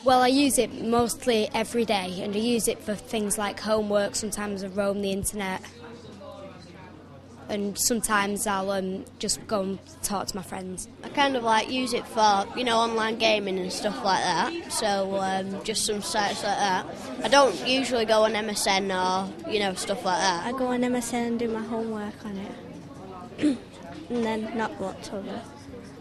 Well, I use it mostly every day, and I use it for things like homework. Sometimes I roam the internet, and sometimes I'll just go and talk to my friends. I kind of use it for, online gaming and stuff like that, so just some sites like that. I don't usually go on MSN or, stuff like that. I go on MSN and do my homework on it, and then not what's other.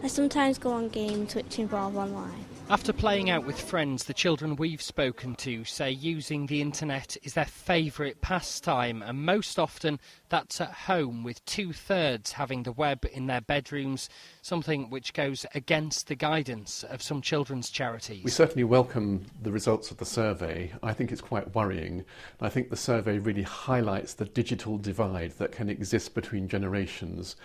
I sometimes go on games which involve online. After playing out with friends, the children we've spoken to say using the internet is their favourite pastime, and most often that's at home, with 2/3 having the web in their bedrooms, something which goes against the guidance of some children's charities. We certainly welcome the results of the survey. I think it's quite worrying. I think the survey really highlights the digital divide that can exist between generations.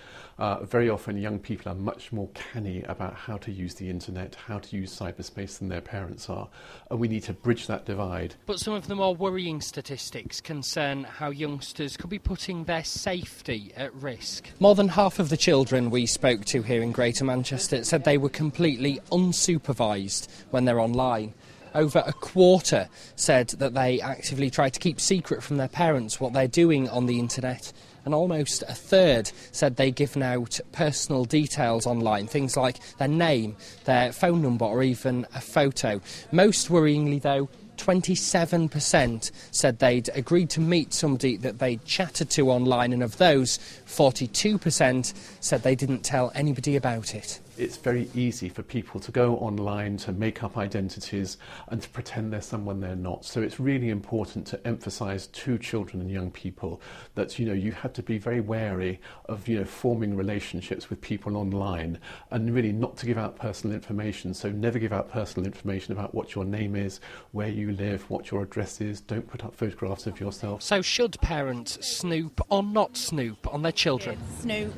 Very often young people are much more canny about how to use the internet, how to use cyberspace than their parents are, and we need to bridge that divide. But some of the more worrying statistics concern how youngsters could be putting their safety at risk. More than half of the children we spoke to here in Greater Manchester said they were completely unsupervised when they're online. Over a quarter said that they actively try to keep secret from their parents what they're doing on the internet, and almost a third said they'd given out personal details online, things like their name, their phone number or even a photo. Most worryingly though, 27% said they'd agreed to meet somebody that they'd chatted to online, and of those, 42% said they didn't tell anybody about it. It's very easy for people to go online, to make up identities and to pretend they're someone they're not. So it's really important to emphasise to children and young people that, you have to be very wary of, forming relationships with people online, and really not to give out personal information. So never give out personal information about what your name is, where you live, what your address is. Don't put up photographs of yourself. So should parents snoop or not snoop on their children? Snoop.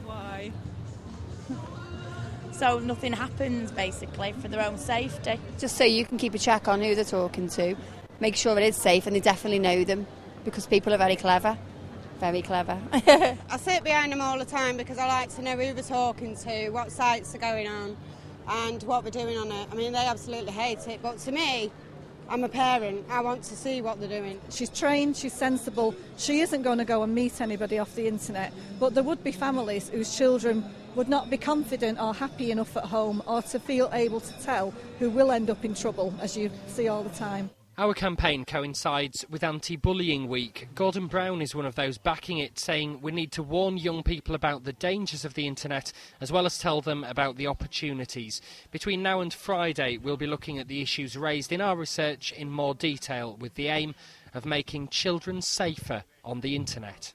Why? So nothing happens, basically, for their own safety. Just so you can keep a check on who they're talking to, make sure it is safe and they definitely know them, because people are very clever. Very clever. I sit behind them all the time because I like to know who they're talking to, what sites are going on and what they're doing on it. I mean, they absolutely hate it, but to me, I'm a parent, I want to see what they're doing. She's trained, she's sensible, she isn't going to go and meet anybody off the internet, but there would be families whose children would not be confident or happy enough at home or to feel able to tell, who will end up in trouble, as you see all the time. Our campaign coincides with Anti-Bullying Week. Gordon Brown is one of those backing it, saying we need to warn young people about the dangers of the internet as well as tell them about the opportunities. Between now and Friday, we'll be looking at the issues raised in our research in more detail, with the aim of making children safer on the internet.